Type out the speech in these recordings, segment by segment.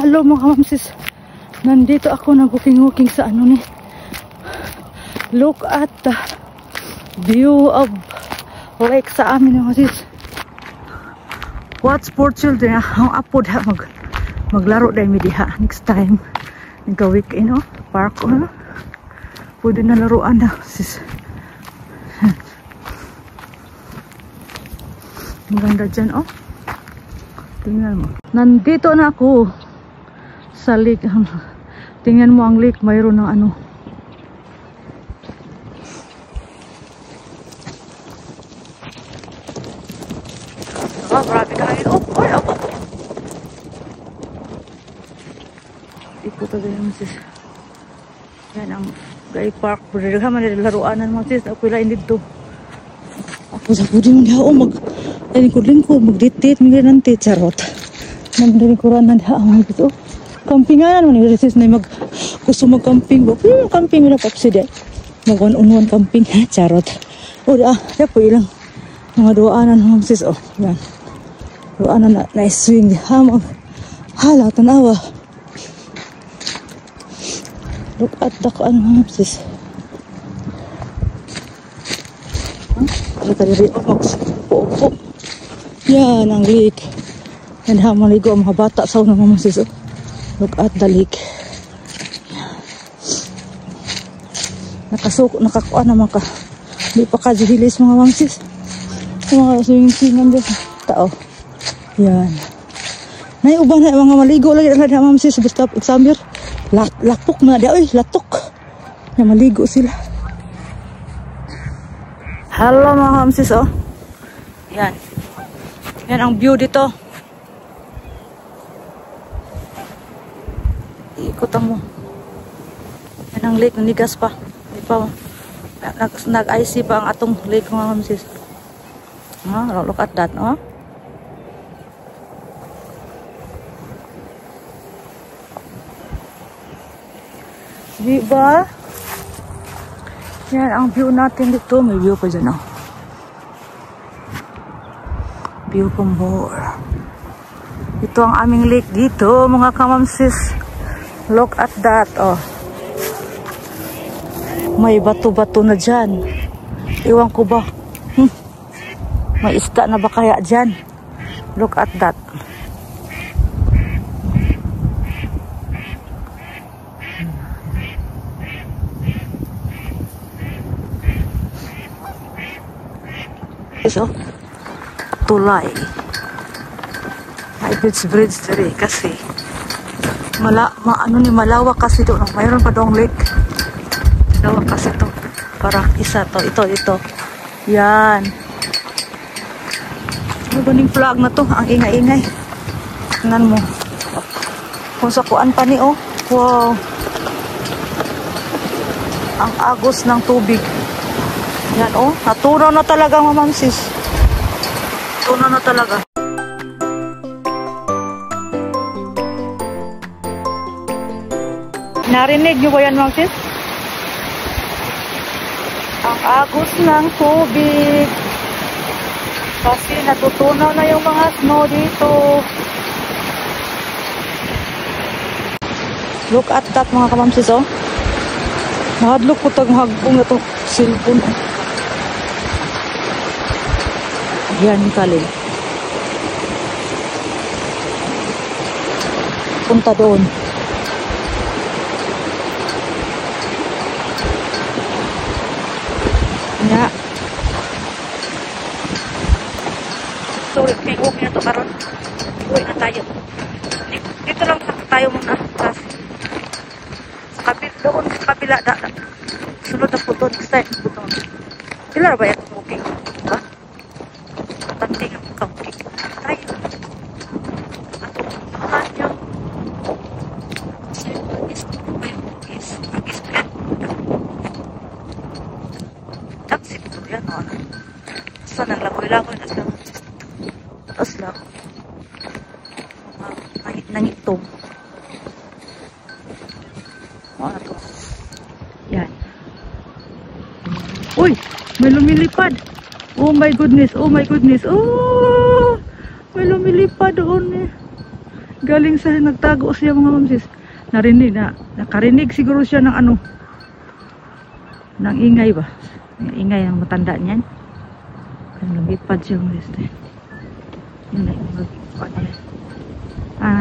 Hello mga kamamsis. Nandito ako na walking sa ano ni. Look at the view of lake sa amin mga sis. What's for children? Ang apo ha maglaro dahil mi diha next time. Nagka-weekend oh, park oh. Pwede na laruan na sis. Maganda dyan oh. Tingnan mo. Nandito na ako sa lake. Tingnan mo ang lake, mayroon ng ano. Oh, grabe ka ngayon. Oh, ay, ako. Ikot agad yung sis. Yan ang gay park. Pwede ka man laruanan mga sis. Ako ilain dito. Ako sa pwede mo niya. Oh, lingkod mag-date mga nanti. Charot. Nagdari ko rin na ang dito. Campingan naman yung sis na gusto mag-camping. Camping mo na papsi de. Mag-one-on-one camping. Charot. O, ya po ilang mga doanan mga sis. Oh, yan. Doanan na swing. Hala, tanawa. Look at the mga sis. Tadi rin po. Yan ang lake. Yan ha, maligo ang mga bata sa unang mga sis. Look at the lake. Nakakuha naman ka. Hindi pa ka jihilis mga mamsis. Mga swing-swingan dyan. Tao. Yan. Naiuban na mga maligo lagi na mga mamsis. Basta examiner. Lapok na. Uy, latok. Na maligo sila. Hello mga mamsis oh. Yan. Yan ang view dito. Ikutan mo. Yan ang lake, nanigas pa. Di pa, nag-icy pa ang atong lake mga mamsis. Look at that, no? Di ba? Yan ang view natin dito. May view pa dyan, oh. View from more. Ito ang aming lake dito, mga kamamsis. Look at that, oh. May bato-bato na dyan. Iwan ko ba? May isda na ba kaya dyan? Look at that. So, tulay. May bridge diri kasi malawak kasi doon. Mayroon pa doong lake. Malawak kasi to. Parang isa to. Ito. Yan. Ano ba ning flag na to? Ang ingay-ingay. Tingnan mo. Kung sa kuan pa ni oh. Wow. Ang agos ng tubig. Yan oh. Natunaw na talaga mga mamsis. Natunaw na talaga. Narinig nyo ba yan mga sis? Ang agos ng tubig. Kasi natutunaw na yung mga snow dito. Look at that mga kamamsis oh. Mahadlok ko tag mahagbong na to. Cellphone. Yan kalin. Punta doon. Ya. Sorry, pingok niya to karon. Uwi na tayo. Dito lang tayo muna. Sa doon sa kabila. Sunod na puto. Next time. Kailan ba yan? Okay. Diba? Tanding ang kamping. Tayo. Sana lagoy-lagoy na sila. Tapos lang. Nangitong. Ano to? Yan. Uy! May lumilipad! Oh my goodness! Oh my goodness! Oh! May lumilipad doon eh. Galing sa nagtago siya mga mamsis. Nakarinig siguro siya ng ano. Ng ingay ba? Ng ingay ang matanda niyan. Ang lumipad siya mga mamsis. Yun ay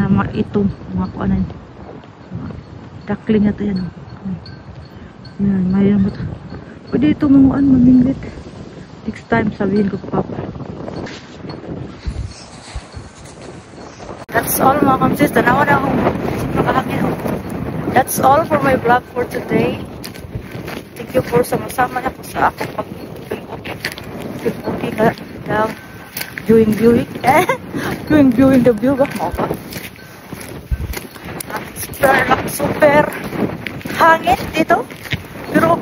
mga itong mga kuanan. Duckling ito yan. Yan, mayroon mo ito. Pwede ito mamingwit. Next time sabihin ko pa papa. That's all mga kamsis. Tanawa na akong nakahangin. That's all for my vlog for today. Thank you for sama-sama na po sa akong pag-booking na viewing the view ba? Mo ba? Super hangin dito. Pero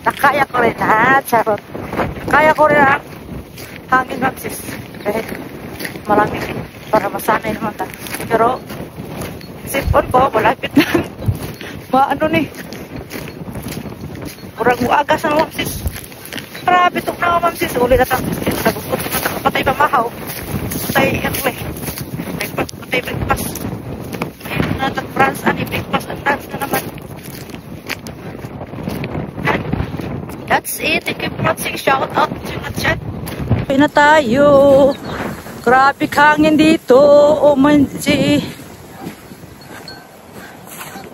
nakaya ko rin charot. Kaya ko rin hangin kamsis. Kahit marami para masanay naman tayo. Pero sipon ko, malapit lang. Maano ni. Kurang uagas na mamsis. Grabe ito na mamsis. Uli na tayo. Sagot ko patay pamahaw. Patay yakle. Patay breakfast. Ayun na France. Ani breakfast at France na naman. That's it. Thank you for watching. Shout out to the chat. Uwi na tayo. Grabe hangin dito. OMG.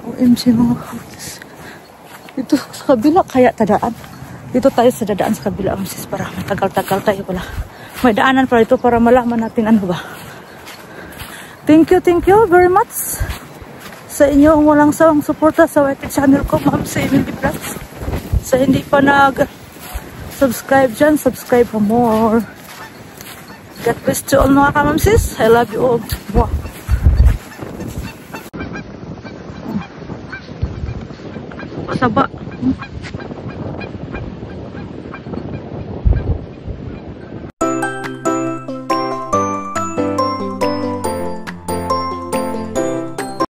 OMG mga kapatid. Dito sa kabila kaya tadaan. Dito tayo sa dadaan sa kabila. Para matagal-tagal tayo pala. May daanan pala ito para malaman natin ano ba. Thank you very much sa inyo ang walang sawang suporta sa YT channel ko, Ma'am sa Emily Vlogs. Sa hindi pa nag-subscribe dyan, subscribe for more. God bless to all mga kamamsis. I love you all. Wow. Pasaba.